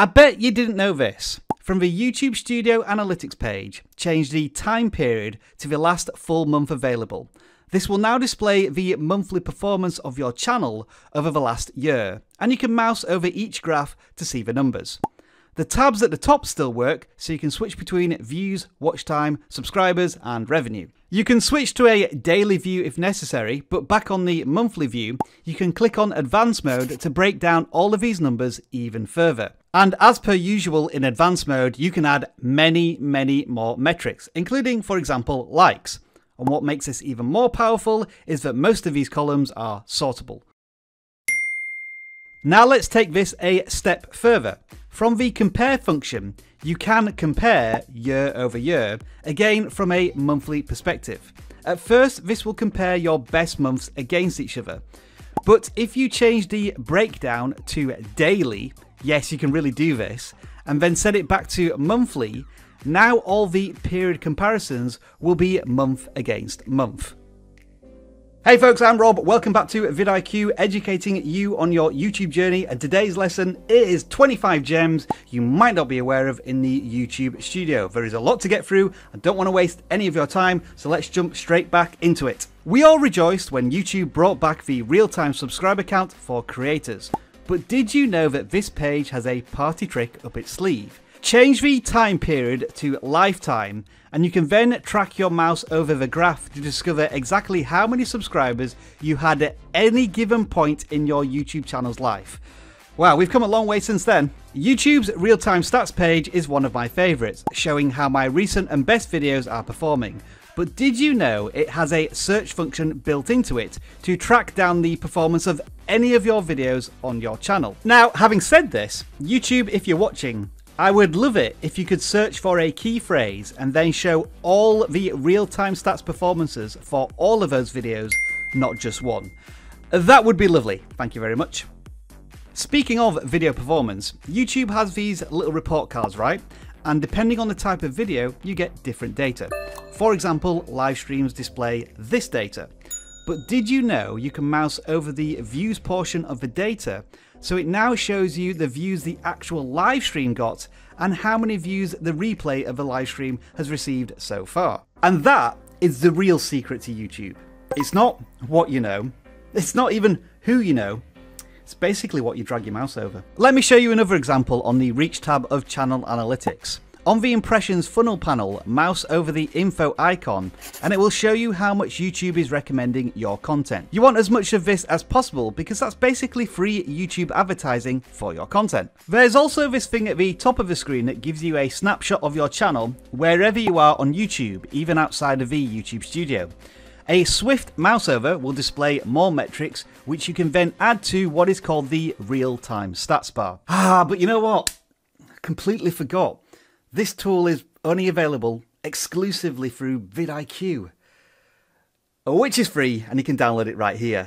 I bet you didn't know this. From the YouTube Studio Analytics page, change the time period to the last full month available. This will now display the monthly performance of your channel over the last year, and you can mouse over each graph to see the numbers. The tabs at the top still work, so you can switch between views, watch time, subscribers, and revenue. You can switch to a daily view if necessary, but back on the monthly view, you can click on advanced mode to break down all of these numbers even further. And as per usual in advanced mode, you can add many more metrics, including, for example, likes. And what makes this even more powerful is that most of these columns are sortable. Now let's take this a step further. From the compare function, you can compare year over year, again from a monthly perspective. At first, this will compare your best months against each other. But if you change the breakdown to daily, yes, you can really do this, and then set it back to monthly, now all the period comparisons will be month against month. Hey folks, I'm Rob. Welcome back to vidIQ, educating you on your YouTube journey. And today's lesson is 25 gems you might not be aware of in the YouTube studio. There is a lot to get through. I don't want to waste any of your time, so let's jump straight back into it. We all rejoiced when YouTube brought back the real-time subscriber count for creators. But did you know that this page has a party trick up its sleeve? Change the time period to lifetime, and you can then track your mouse over the graph to discover exactly how many subscribers you had at any given point in your YouTube channel's life. Wow, we've come a long way since then. YouTube's real-time stats page is one of my favourites, showing how my recent and best videos are performing. But did you know it has a search function built into it to track down the performance of any of your videos on your channel? Now, having said this, YouTube, if you're watching, I would love it if you could search for a key phrase and then show all the real-time stats performances for all of those videos, not just one. That would be lovely. Thank you very much. Speaking of video performance, YouTube has these little report cards, right? And depending on the type of video, you get different data. For example, live streams display this data. But did you know you can mouse over the views portion of the data, so it now shows you the views the actual live stream got and how many views the replay of the live stream has received so far. And that is the real secret to YouTube. It's not what you know, it's not even who you know, it's basically what you drag your mouse over. Let me show you another example on the Reach tab of Channel Analytics. On the Impressions funnel panel, mouse over the info icon and it will show you how much YouTube is recommending your content. You want as much of this as possible because that's basically free YouTube advertising for your content. There's also this thing at the top of the screen that gives you a snapshot of your channel wherever you are on YouTube, even outside of the YouTube studio. A swift mouse over will display more metrics, which you can then add to what is called the real-time stats bar. But you know what? I completely forgot. This tool is only available exclusively through vidIQ, which is free and you can download it right here.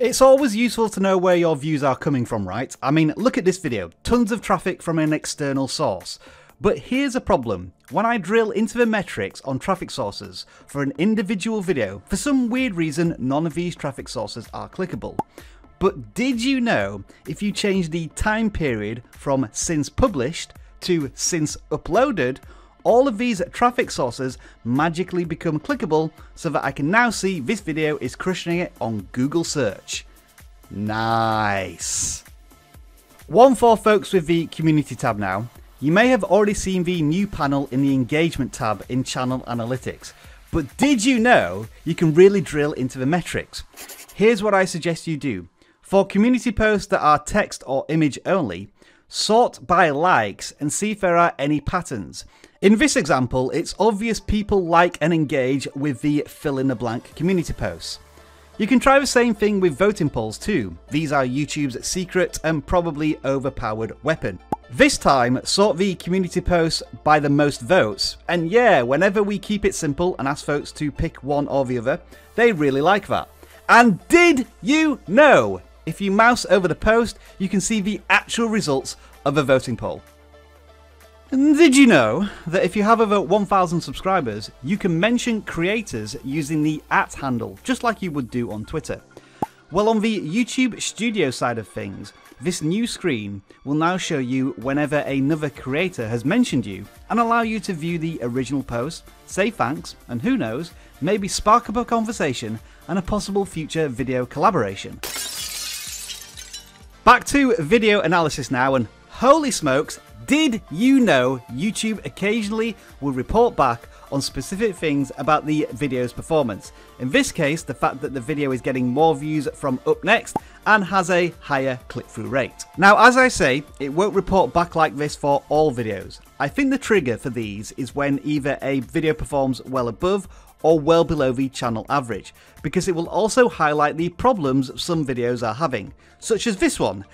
It's always useful to know where your views are coming from, right? I mean, look at this video, tons of traffic from an external source. But here's a problem. When I drill into the metrics on traffic sources for an individual video, for some weird reason, none of these traffic sources are clickable. But did you know if you change the time period from since published to since uploaded, all of these traffic sources magically become clickable so that I can now see this video is crushing it on Google search. Nice. One for folks with the community tab now. You may have already seen the new panel in the engagement tab in Channel Analytics. But did you know you can really drill into the metrics? Here's what I suggest you do. For community posts that are text or image only, sort by likes and see if there are any patterns. In this example, it's obvious people like and engage with the fill in the blank community posts. You can try the same thing with voting polls too. These are YouTube's secret and probably overpowered weapon. This time, sort the community posts by the most votes, and yeah, whenever we keep it simple and ask folks to pick one or the other, they really like that. And did you know? If you mouse over the post, you can see the actual results of a voting poll. And did you know that if you have over 1,000 subscribers, you can mention creators using the @ handle, just like you would do on Twitter? Well, on the YouTube Studio side of things, this new screen will now show you whenever another creator has mentioned you and allow you to view the original post, say thanks, and who knows, maybe spark up a conversation and a possible future video collaboration. Back to video analysis now, and holy smokes, did you know YouTube occasionally will report back on specific things about the video's performance? In this case, the fact that the video is getting more views from up next and has a higher click-through rate. Now, as I say, it won't report back like this for all videos. I think the trigger for these is when either a video performs well above or well below the channel average, because it will also highlight the problems some videos are having, such as this one.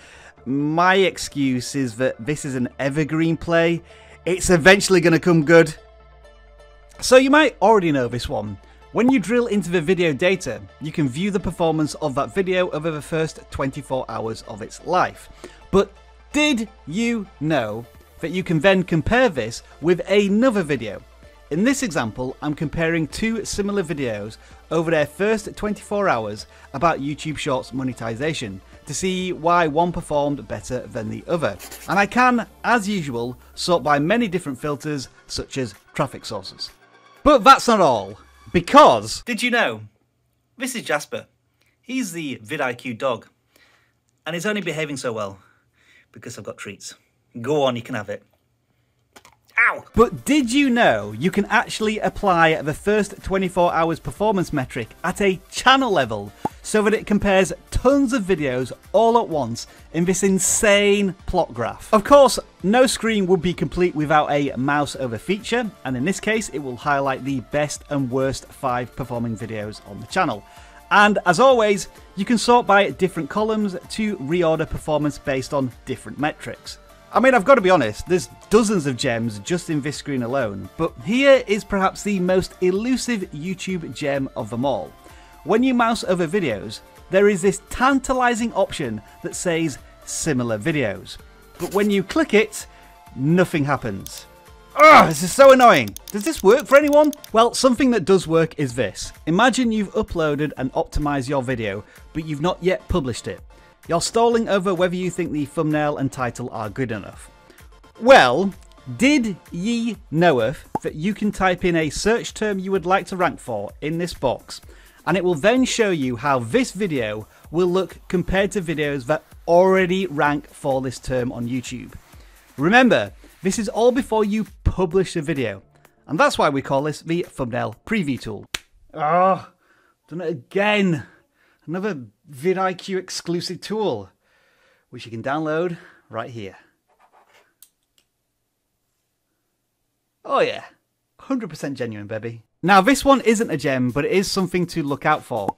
My excuse is that this is an evergreen play. It's eventually going to come good. So you might already know this one. When you drill into the video data, you can view the performance of that video over the first 24 hours of its life. But did you know that you can then compare this with another video? In this example, I'm comparing two similar videos over their first 24 hours about YouTube Shorts monetization to see why one performed better than the other. And I can, as usual, sort by many different filters such as traffic sources. But that's not all, because... Did you know? This is Jasper. He's the vidIQ dog, and he's only behaving so well because I've got treats. Go on, you can have it. Ow! But did you know you can actually apply the first 24 hours performance metric at a channel level so that it compares tons of videos all at once in this insane plot graph? Of course, no screen would be complete without a mouse over feature, and in this case it will highlight the best and worst 5 performing videos on the channel. And as always, you can sort by different columns to reorder performance based on different metrics. I mean, I've got to be honest, there's dozens of gems just in this screen alone, but here is perhaps the most elusive YouTube gem of them all. When you mouse over videos, there is this tantalizing option that says similar videos. But when you click it, nothing happens. Ugh, this is so annoying. Does this work for anyone? Well, something that does work is this. Imagine you've uploaded and optimized your video, but you've not yet published it. You're stalling over whether you think the thumbnail and title are good enough. Well, did ye knoweth that you can type in a search term you would like to rank for in this box, and it will then show you how this video will look compared to videos that already rank for this term on YouTube. Remember, this is all before you publish the video, and that's why we call this the thumbnail preview tool. Oh, done it again. Another vidIQ exclusive tool, which you can download right here. Oh yeah, 100% genuine, baby. Now this one isn't a gem, but it is something to look out for.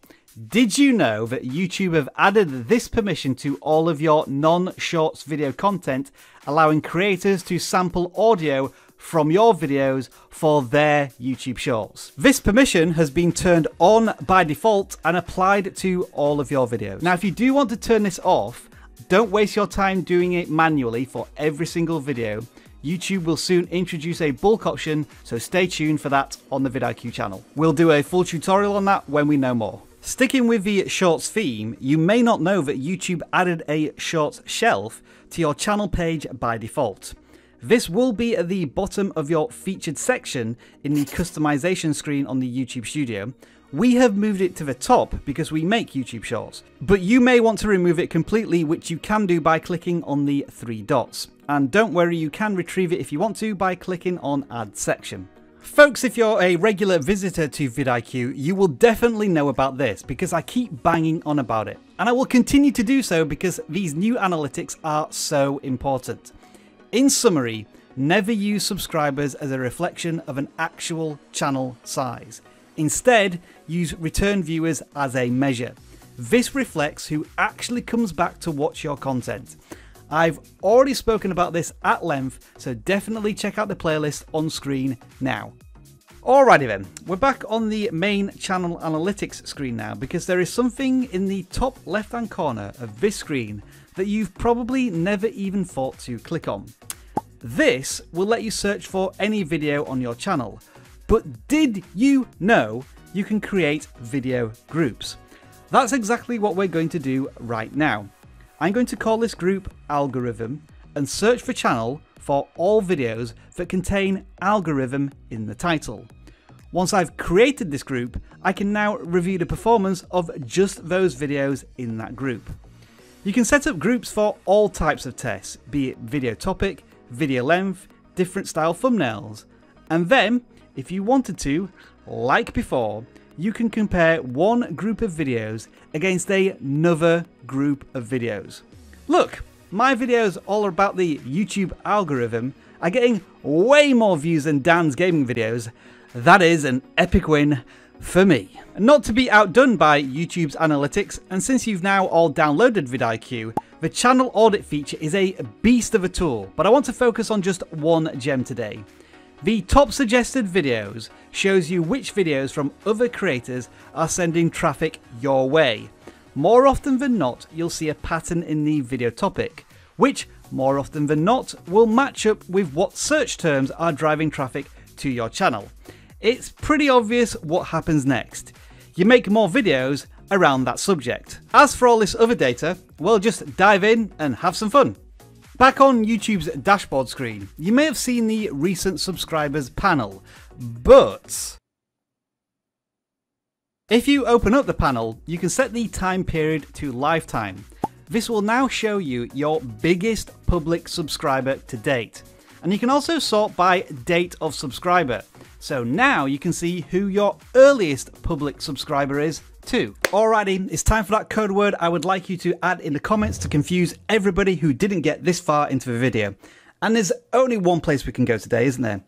Did you know that YouTube have added this permission to all of your non-shorts video content, allowing creators to sample audio from your videos for their YouTube Shorts? This permission has been turned on by default and applied to all of your videos. Now, if you do want to turn this off, don't waste your time doing it manually for every single video. YouTube will soon introduce a bulk option, so stay tuned for that on the vidIQ channel. We'll do a full tutorial on that when we know more. Sticking with the Shorts theme, you may not know that YouTube added a Shorts shelf to your channel page by default. This will be at the bottom of your featured section in the customization screen on the YouTube Studio. We have moved it to the top because we make YouTube Shorts, but you may want to remove it completely, which you can do by clicking on the 3 dots. And don't worry, you can retrieve it if you want to by clicking on Add Section. Folks, if you're a regular visitor to vidIQ, you will definitely know about this because I keep banging on about it. And I will continue to do so because these new analytics are so important. In summary, never use subscribers as a reflection of an actual channel size. Instead, use return viewers as a measure. This reflects who actually comes back to watch your content. I've already spoken about this at length, so definitely check out the playlist on screen now. Alrighty then, we're back on the main channel analytics screen now because there is something in the top left hand corner of this screen that you've probably never even thought to click on. This will let you search for any video on your channel, but did you know you can create video groups? That's exactly what we're going to do right now. I'm going to call this group Algorithm and search for channel for all videos that contain algorithm in the title. Once I've created this group, I can now review the performance of just those videos in that group. You can set up groups for all types of tests, be it video topic, video length, different style thumbnails, and then, if you wanted to, like before, you can compare one group of videos against another group of videos. Look, my videos all about the YouTube algorithm are getting way more views than Dan's gaming videos. That is an epic win for me. Not to be outdone by YouTube's analytics, and since you've now all downloaded vidIQ, the channel audit feature is a beast of a tool, but I want to focus on just one gem today. The top suggested videos shows you which videos from other creators are sending traffic your way. More often than not, you'll see a pattern in the video topic, which more often than not will match up with what search terms are driving traffic to your channel. It's pretty obvious what happens next. You make more videos around that subject. As for all this other data, we'll just dive in and have some fun. Back on YouTube's dashboard screen, you may have seen the recent subscribers panel, but if you open up the panel, you can set the time period to lifetime. This will now show you your biggest public subscriber to date. And you can also sort by date of subscriber. So now you can see who your earliest public subscriber is too. Alrighty, it's time for that code word I would like you to add in the comments to confuse everybody who didn't get this far into the video. And there's only one place we can go today, isn't there?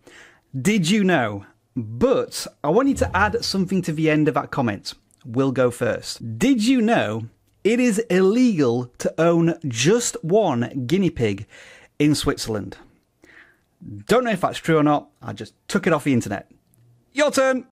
Did you know? But I want you to add something to the end of that comment. We'll go first. Did you know it is illegal to own just one guinea pig in Switzerland? Don't know if that's true or not. I just took it off the internet. Your turn.